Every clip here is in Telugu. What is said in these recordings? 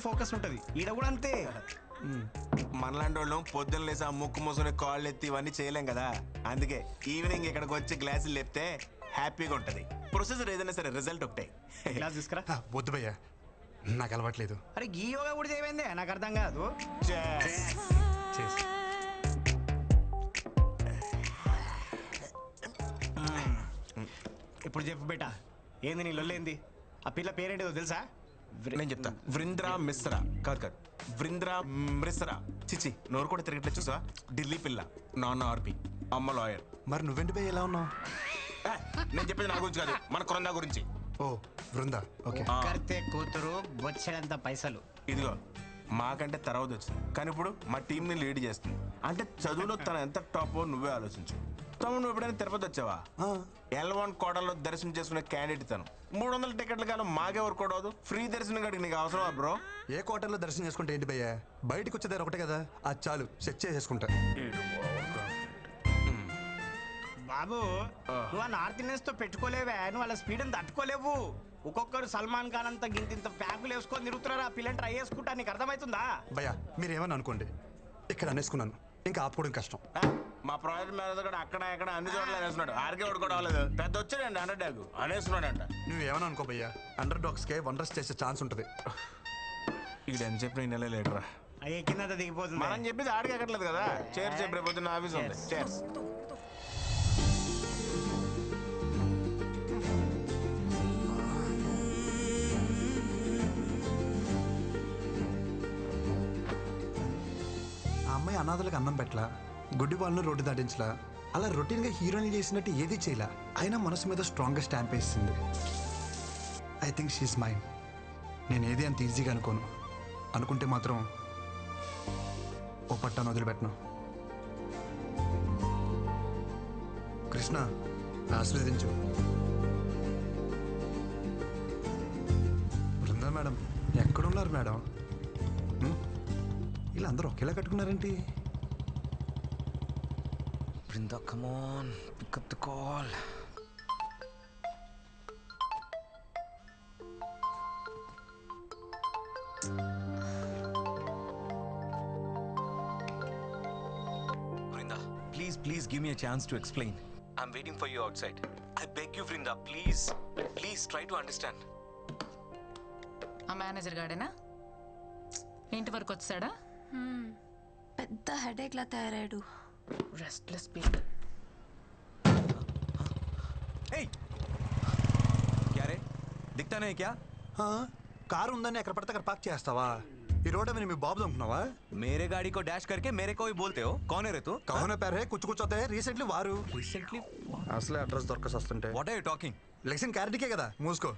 ఫోకస్ ఉంటది. ఈడ కూడా అంతే. మనలాంటి వాళ్ళం పొద్దున్న లేసి ఆ ముక్కు మూసుకుని కాళ్ళు ఎత్తి ఇవన్నీ చేయలేం కదా. అందుకే ఈవినింగ్ ఇక్కడికి వచ్చి గ్లాసులు లేపితే హ్యాపీగా ఉంటది. ప్రొసెసర్ ఏదైనా సరే రిజల్ట్ ఒకటే. గ్లాస్ తీసుకురా. వద్దు భయ్యా, నాకు అలవాట్లేదు. అరే గీ యోగా కూడా చేయమైందే, నాకు అర్థం కాదు. ఇప్పుడు చెప్పు బేటా, ఏంది నీ లొల్లేంది? ఆ పిల్ల పేరేంటిదో తెలుసా? నేను చెప్తా. వృంద్రా మిశ్రా. కాదు, వృంద్రా మిశ్రా. చిచి, నోరు కూడా తిరగట్లేదు చూసా. ఢిల్లీ పిల్ల, నాన్న ఆర్పి, అమ్మ లాయర్. మరి నువ్వేంటి భయ్య ఎలా ఉన్నావు? నేను చెప్పేది నా గురించి కాదు, మన కొరందా గురించి. ఓ వృందా, ఓకే. కడితే కూతురు బొచ్చేంత పైసలు. ఇదిగో మాకంటే తర్వాత వచ్చింది, కానీ ఇప్పుడు మా టీంని లీడ్ చేస్తుంది. అంటే చదువులో తను ఎంత టాపో నువ్వే ఆలోచించు. తమ్ముడు, నువ్వు ఎప్పుడైనా తిరుపతి వచ్చావా? L1 కోటలో దర్శనం చేసుకునే క్యాండిడేట్ తను. 300 టికెట్ల కాలం మాకే వర్క్ అవదు. ఫ్రీ దర్శనం కాడికి నీకు అవసరమా బ్రో? ఏ కోటల్లో దర్శనం చేసుకుంటే ఏంటి భయ్యా, బయటకు వచ్చేదారు ఒకటే కదా, అది చాలు, సెట్ చేసేసుకుంటా. బాబు, నువ్వు ఆ నార్త్ ఇండియన్స్ తో పెట్టుకోలేవే, నువ్వు వాళ్ళ స్పీడ్ తట్టుకోలేవు. ఒక్కొక్కరు సల్మాన్ ఖాన్ అంతా గింత ప్యాకులు వేసుకొని తిరుగుతున్నారు. ఆ పిల్లని ట్రై చేసుకుంటా, నీకు అర్థమవుతుందా? భయ్యా మీరేమని అనుకోండి, ఇక్కడ అనేసుకున్నాను, ఇంకా ఆపుకోవడం కష్టం. మా ప్రాజెక్ట్ మేనేజర్ కూడా అక్కడ ఇక్కడ అన్ని చోట్ల అనేస్తున్నాడు. ఆర్కే కూడా అవ్వలేదు, పెద్ద వచ్చాడండి అండర్ డాగ్ అనేస్తున్నాడంట. నువ్వేమని అనుకో భయ్యా, అండర్ డాగ్స్కే వండర్స్ చేసే ఛాన్స్ ఉంటుంది. ఇక్కడ ఎంత చెప్పిన ఈ నెల లేటరా ఎక్కిందంతా దిగిపోతుంది. మనం చెప్పేది ఆడికి ఎక్కట్లేదు కదా. చేర్స్ చెప్పి రేపు ఆఫీస్ ఉంది. చేర్స్. అమ్మాయి అనాథలకు అన్నం పెట్టలా, గుడ్డి వాళ్ళను రోడ్డు దాటించలా, అలా రొటీన్గా హీరోయిన్ చేసినట్టు ఏది చేయలా, అయినా మనసు మీద స్ట్రాంగ్గా స్టాంప్ వేసింది. I think she is mind. నేను ఏది అంత ఈజీగా అనుకోను, అనుకుంటే మాత్రం ఓ పట్టాను వదిలిపెట్టను. కృష్ణ, ఆశీర్వదించు. బృందా మేడం ఎక్కడున్నారు మేడం? ఇలా అందరూ ఒకేలా కట్టుకున్నారేంటి? Brinda, come on, pick up the call. Brinda, please give me a chance to explain. I'm waiting for you outside. I beg you, Brinda, please try to understand. ఆ మేనేజర్ గాడేనా? ఇంటి వరకు వచ్చాడా? పెద్ద హెడేక్ లా తయారాడు. Restless people. Hey, क्या रे? दिखता नहीं क्या? కారు ఉందని ఎక్కడ పడితే అక్కడ పార్క్ చేస్తావా? ఈ రోడ్ మీద మీ బాబు అనుకున్నావా? मेरे गाड़ी को डैश करके मेरे को ही बोलते हो? कौन है रे तू? కౌన పేరే కుచ్చుకొచ్చోతే రీసెంట్లీ వారు Recently? అసలే అడ్రస్ దొరకసి వస్తుంటే. What are you talking? లెక్సిన్ క్యారెట్కే కదా, మూసుకో.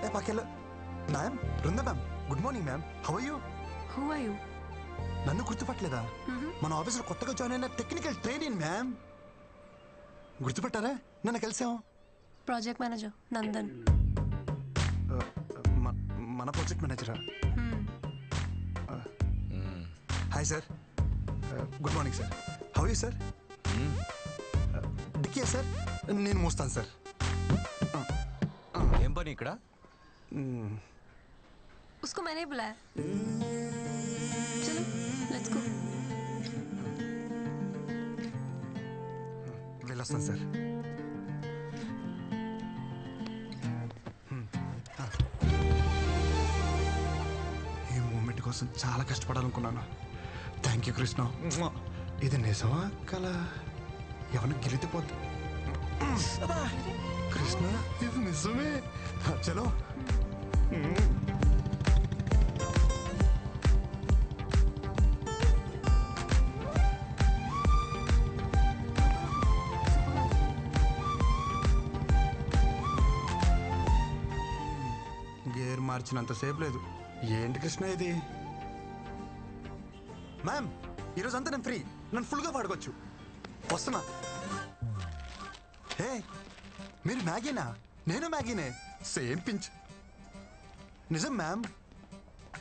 ఏ పక్కెళ్ళు. Ma'am, Brinda ma'am, good morning ma'am. How are you? Who are you? నన్ను గుర్తుపట్టలేదా? మన ఆఫీసులో కొత్తగా జాయిన్ అయిన టెక్నికల్ ట్రైనింగ్ మ్యామ్. గుర్తుపట్టారా? నన్ను కలిసాం. Project manager Nandan. మన ప్రాజెక్ట్ మేనేజరా? Hi sir, good morning sir. How you sir? డిక్కే సార్, నేను మోస్తాను సార్. ఏం పని ఇక్కడ? उसको मैंने बुलाया. चलो लेट्स गो. వెళ్ళొస్తాను సార్. ఈ మూమెంట్ కోసం చాలా కష్టపడాలనుకున్నాను. Thank you Krishna. ఇది నిజమా కల? ఎవరిని గెలితిపోద్ది. కృష్ణ, ఇది నిజమే. చలో. గేర్ మార్చినంతసేపు లేదు. ఏంటి కృష్ణ ఇది? మ్యామ్, ఈరోజంతా నేను ఫ్రీ, నన్ను ఫుల్గా వాడుకోవచ్చు. వస్తున్నా. హే, మీరు మ్యాగీనా? నేను మ్యాగీనే, సేమ్ పించ్. నిజం మ్యామ్,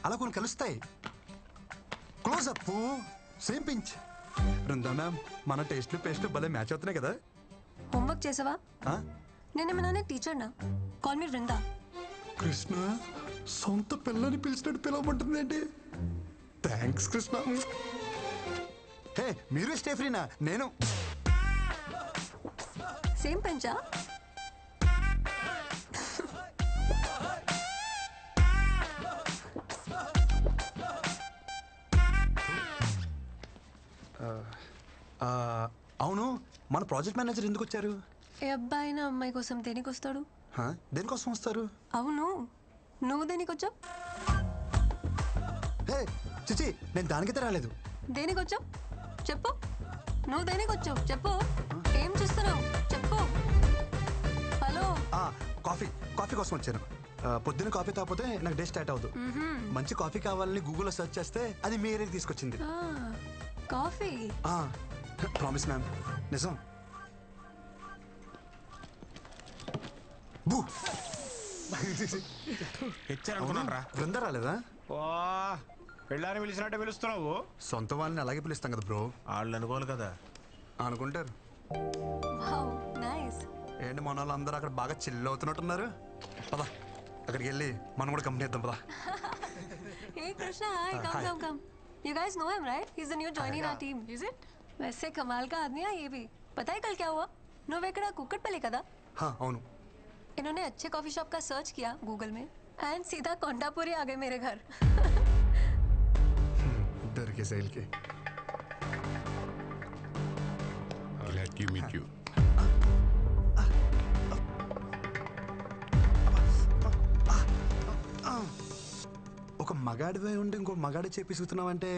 అలా కొన్ని కలుస్తాయి. Close up, same pinch. Brinda ma'am, మన టేస్ట్లు పేస్ట్లు భలే మ్యాచ్ అవుతున్నాయి కదా. హోంవర్క్ చేసావా? ఆ? నేనేమన్నా టీచర్నా? Call me Vrinda. కృష్ణ సొంత పిల్లని పిలిచినట్టు పిలవమంటుంది ఏంటి? థ్యాంక్స్ కృష్ణ. హే, మీరు స్టే ఫ్రీనా? నేను సేమ్ పెంచా? అవును, మన ప్రాజెక్ట్ మేనేజర్ ఎందుకు వచ్చారు? ఏ అబ్బాయి నా అమ్మాయి కోసం దేనికి వస్తాడు? దేనికోసం వస్తారు? అవును, నువ్వు దేనికి వచ్చావు? హే చిచి, నేను దానికైతే రాలేదు. దేనికి వచ్చావు చెప్పు. నువ్వు దేనికి వచ్చావు చెప్పు. ఏం చూస్తున్నావు చెప్పు. హలో. కాఫీ కాఫీ కోసం వచ్చాను. పొద్దున్న కాఫీ తాగిపోతే నాకు డే స్టార్ట్ అవుతుంది. మంచి కాఫీ కావాలని గూగుల్లో సెర్చ్ చేస్తే అది మీ ఏరియాకి తీసుకొచ్చింది. కాఫీ? ప్రామిస్ మ్యామ్, నిజం. బూ హెచ్చారనుకున్నాను రా. బృందా రాలేదా? ఓ పెళ్ళాన్ని పిలిచినట్టే పిలుస్తున్నావు. సొంత వాళ్ళని అలాగే పిలుస్తాం కదా బ్రో. వాళ్ళు అనుకోవాలి కదా. అనుకుంటారు. Wow nice. ఏంటి మన వాళ్ళు అందరూ అక్కడ బాగా చిల్ అవుతున్నట్టున్నారు. పదా అక్కడికి వెళ్ళి మనం కూడా కంపెనీ ఇద్దాం పదా. Hey Krishna, hi. Come. You guys know him, right? He's the new joining our team. Is it? वैसे कमाल का आदमी है ये भी. पता है कल क्या हुआ? నువ్వెక్కడ కుక్కట్పల్లి కదా? అవును. इन्होंने अच्छे कॉफी शॉप का सर्च किया गूगल में एंड सीधा कोंडापुरी आ गए मेरे घर. डर के सेल के. Glad to meet you. ఒక మగాడివై ఉండి ఇంకో మగాడి చేపిస్తున్నావంటే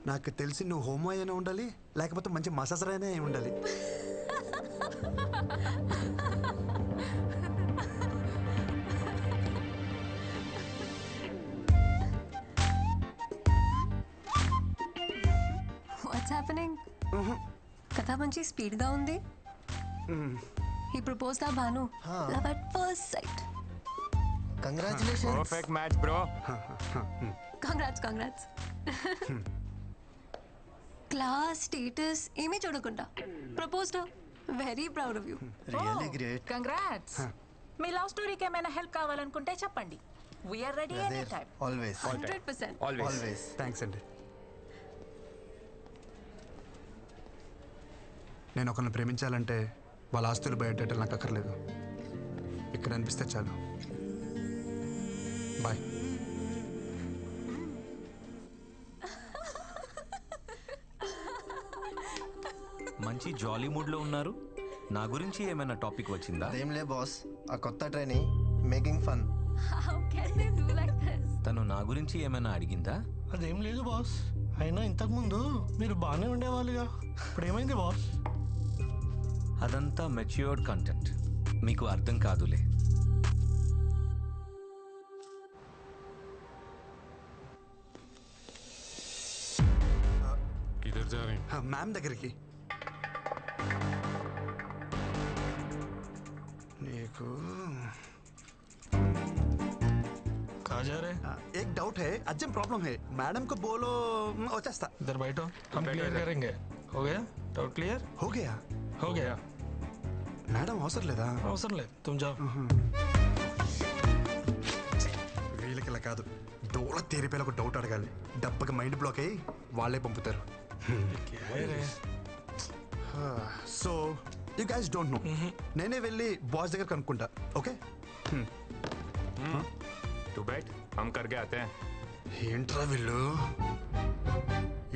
నాకు తెలిసి నువ్వు హోమో అయినా ఉండాలి, లేకపోతే మంచి మసాజర్ అయినా ఉండాలి. What's happening? కథ మంచి స్పీడ్ గా ఉంది. He proposed ఆ Bhanu. Love at first sight. Congratulations. Perfect match, bro. Congrats. Class status ఏమీ చూడకుండా proposed. Very proud of you. Really great. Congrats. మీ లవ్ స్టోరీకి ఏమైనా హెల్ప్ కావాలనుకుంటే చెప్పండి. We are ready any time. Always 100%. Always. Thanks అండి. నేను ఒకరిని ప్రేమించాలంటే వాళ్ళ ఆస్తులు బయటెట్టాలి నాకు అక్కర్లేదు. ఇక్కడ అనిపిస్తే చాలు. బాయ్. మంచి జాలీ మూడ్లో ఉన్నారు. నా గురించి ఏమైనా టాపిక్ వచ్చిందా? అదేంలే బాస్, ఆ కొత్త training making fun. How can they do like this? తను నా గురించి ఏమైనా అడిగిందా? అదేం లేదు బాస్. అయినా ఇంతకుముందు మీరు బాగానే ఉండేవాళ్ళుగా, ఇప్పుడు ఏమైంది బాస్? అదంతా మెచ్యూర్డ్ కంటెంట్, మీకు అర్థం కాదులే. किधर जा रहे हैं? మ్యామ్ దగ్గరికి. నీకు कहाँ जा रहे? एक डाउट है, अर्जेंट प्रॉब्लम है. मैडम को बोलो వచ్చేస్తా. इधर बैठो, हम क्लियर करेंगे. हो गया डाउट क्लियर? हो गया. हो गया. మేడం అవసరం లేదా? అవసరం లేదు, तुम जाओ. వీళ్ళకి ఇలా కాదు, దూల తీరిపోయిన ఒక డౌట్ అడగాలి. డబ్బకి మైండ్ బ్లాక్ అయ్యి వాళ్ళే పంపుతారు. So you guys don't know. నేనే వెళ్ళి బాస్ దగ్గర కనుక్కుంటా. ఓకే तू बैठ, हम करके आते हैं. ఏంట్రా వీళ్ళు?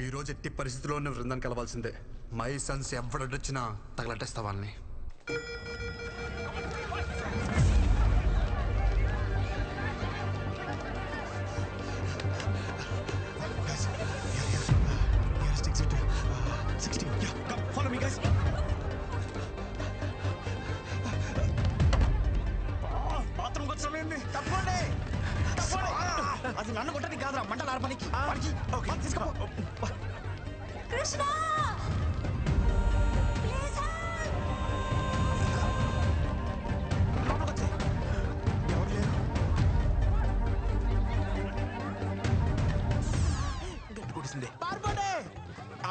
ఈరోజు ఎట్టి పరిస్థితుల్లో ఉన్న బృందాన్ని కలవాల్సిందే. మై సన్స్ ఎవడొచ్చినా తగలట్టేస్తా వాళ్ళని. బాత్రూమ్కి వచ్చామండి. తప్పండి. అది నన్ను కొట్టది కాదురా, మంటలు ఆర్పనికి. తీసుకో. కృష్ణ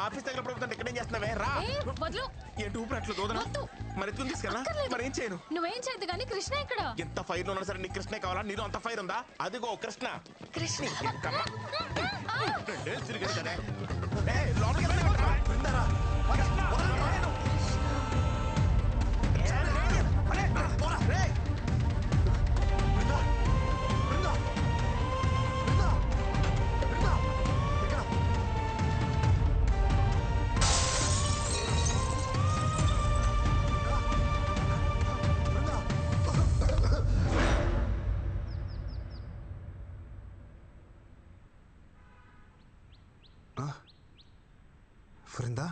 ఆఫీస్ దగ్గర ప్రభుత్వం ఇక్కడ వదులు. ఏంటి ఊపిరి అట్లా దూదనా? మరి ఎత్తుకుని తీసుకెళ్ళా? మరి ఏం చేయను? నువ్వేం చేయదు కానీ కృష్ణ ఇక్కడ. ఎంత ఫైర్ లో ఉన్నా సరే నీ కృష్ణే కావాలా? నీలో అంత ఫైర్ ఉందా? అదిగో కృష్ణ. కృష్ణ రెండేళ్ళు తిరిగాడు కదా. లోపలికి వెళ్ళమంటారా? విందారా? కృష్ణ, వదలండి. పోరా, రేయ్. బృందా, బృందా, బృందా, బృందా, ఇక్కడ. బృందా,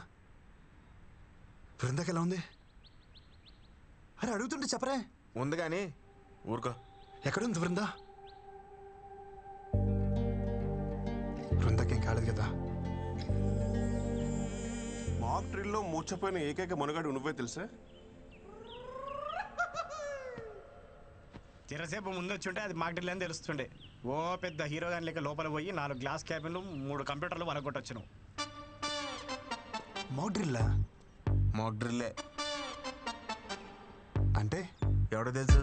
బృందాకి ఎలా ఉంది? అరే అడుగుతుంటే చెప్పరే. ఉంది కానీ ఊరుకో. ఎక్కడుంది బృందా? బృందాకి ఏం కాలేదు కదా? మాక్ డ్రిల్లో మూర్చపోయిన ఏకైక మునగాడు నువ్వే తెలుసా? చిరసేపు ముందు వచ్చుంటే అది మాకు అని తెలుస్తుండే. ఓ పెద్ద హీరో గాని లెక్క లోపల పోయి 4 గ్లాస్ క్యాబిన్లు 3 కంప్యూటర్లు వరగొట్టొచ్చును. మాక్ డ్రిల్లా? మాక్ డ్రిల్లే. అంటే ఎవడో తెలుసు?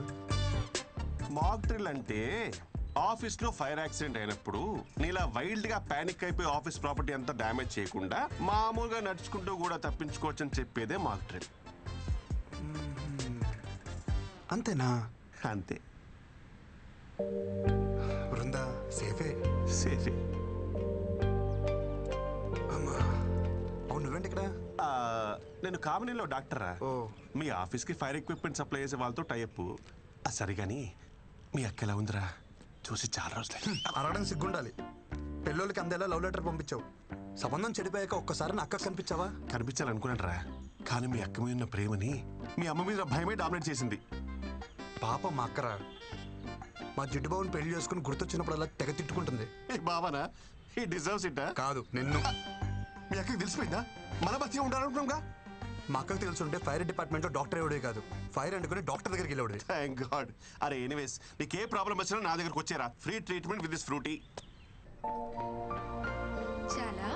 మాక్ డ్రిల్ అంటే ఆఫీస్ లో ఫైర్ యాక్సిడెంట్ అయినప్పుడు నీలా వైల్డ్ గా పానిక్ అయిపోయి ఆఫీస్ ప్రాపర్టీ అంతా డ్యామేజ్ చేయకుండా మామూలుగా నడుచుకుంటూ కూడా తప్పించుకోవచ్చు అని చెప్పేదే మాక్ డ్రిల్. అంతేనా? అంతే. బృందా సేఫే. సేఫే. అవును, నువ్వేంటి ఇక్కడ? నేను కామినీలో డాక్టరా. మీ ఆఫీస్ కి ఫైర్ ఎక్విప్మెంట్ సప్లై చేసే వాళ్ళతో టైప్. సరే కానీ మీ అక్క ఎలా ఉందిరా? చూసి చాలా రోజులు. అరగడం సిగ్గుండాలి. పెళ్ళోళ్ళకి అందేలా లవ్ లెటర్ పంపించావు. సంబంధం చెడిపోయాక ఒక్కసారి నా అక్క కనిపించావా? కనిపించాలనుకున్నాను రా, కానీ మీ అక్క మీద ఉన్న ప్రేమని మీ అమ్మ మీద భయమే డామినేట్ చేసింది. పాప మా అక్కరా. మా జిడ్డు బాబుని పెళ్లి చేసుకుని గుర్తొచ్చినప్పుడు అలా తెగ తిట్టుకుంటుంది. బావనా? ఈ డిజర్వ్స్ ఇట్. కాదు, నిన్ను. మీ అక్కకి తెలిసిపోయిందా? మన బతిగా ఉండాలనుకున్నాంగా. మా అక్కకు తెలుసుంటే ఫైర్ డిపార్ట్మెంట్ లో డాక్టర్ ఎవడే కాదు, ఫైర్ అంటుకుని డాక్టర్ దగ్గరికి వెళ్ళేవాడు. Thank God. అరే ఎనీవేస్, నీకు ఏ ప్రాబ్లం వచ్చినా నా దగ్గరకు వచ్చేరా. Free treatment with this Frooti. చాలా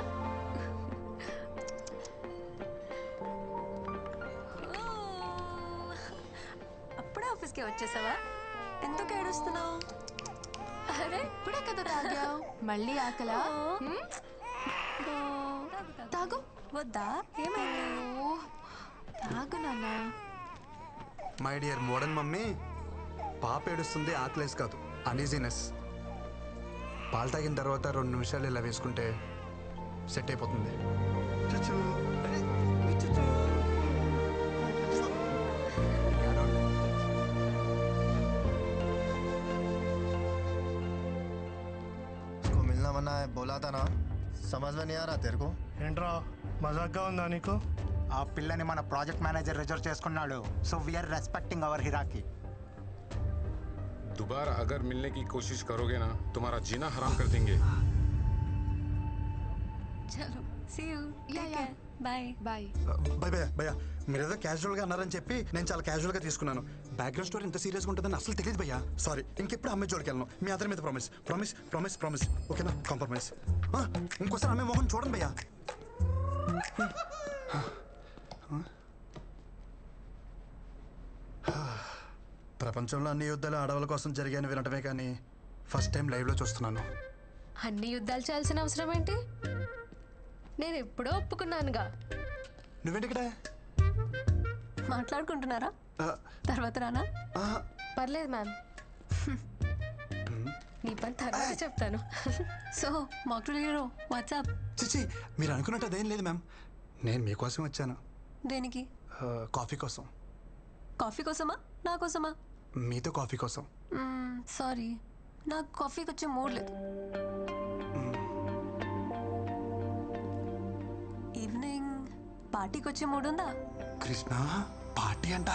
అప్పుడే ఆఫీస్కి వచ్చేసావా? ఎందుకు ఏడుస్తున్నావు? అరే ఇప్పుడే కదా తాగావు, మళ్ళీ ఆకలా? తాగు. వద్దా? ఏమైంది? తాగు నాన్న. మై డియర్ మోడర్న్ మమ్మీ, పాప ఏడుస్తుంది ఆకలేసి కాదు, అనీజీనెస్. పాలు తాగిన తర్వాత 2 నిమిషాలు ఇలా వేసుకుంటే సెట్ అయిపోతుంది. इसको मिलना मना है, बोला था ना. समझ में नहीं आ रहा तेरे को? ఏంట్రా మజాక్గా ఉందా నీకు? ఆ పిల్లని మన ప్రాజెక్ట్ మేనేజర్ రిజర్వ్ చేసుకున్నాడు. So we are respecting our hierarchy. दोबारा अगर मिलने की कोशिश करोगे ना, तुम्हारा जीना हराम कर देंगे. చలో see you. Take care. Bye bye. భయ భయ భయ, మీరేదో క్యాజువల్గా అన్నారని చెప్పి నేను చాలా క్యాజువల్గా తీసుకున్నాను. బ్యాక్గ్రౌండ్ స్టోరీ ఎంత సీరియస్గా ఉంటుందని అసలు తెలియదు భయ్యా. సారీ, ఇంకెప్పుడు అమ్మాయి జోడికి వెళ్ళను. మీ అందరి మీద ప్రామిస్ ప్రామిస్ ప్రామిస్ ప్రామిస్. ఓకేనా? కాంప్రమైజ్. ఇంకోసారి అమ్మాయి మొహం చూడండి భయ్యా. ప్రపంచంలో అన్ని యుద్ధాలు ఆడవాళ్ళ కోసం జరిగాయని వినటమే కానీ ఫస్ట్ టైం లైవ్లో చూస్తున్నాను. అన్ని యుద్ధాలు చేయాల్సిన అవసరం ఏంటి? నేను ఎప్పుడో ఒప్పుకున్నానుగా. నువ్వేంటి ఇక్కడ? మాట్లాడుకుంటున్నారా? తర్వాత రానా? పర్లేదు మ్యామ్, నీ పని తర్వాత చెప్తాను. సో మాక్ హీరో వాట్సాప్. చిచి, మీరు అనుకున్నట్టు అదేం లేదు మ్యామ్. నేను మీకోసం వచ్చాను. దేనికి? కాఫీ కోసం. కాఫీ కోసమా? నా కోసమా? మీతో కాఫీ కోసం. సారీ, నాకు కాఫీకి వచ్చే మూడ్ లేదు. ఈవినింగ్ పార్టీకి వచ్చే మూడ్ ఉందా? కృష్ణ, పార్టీ అంట.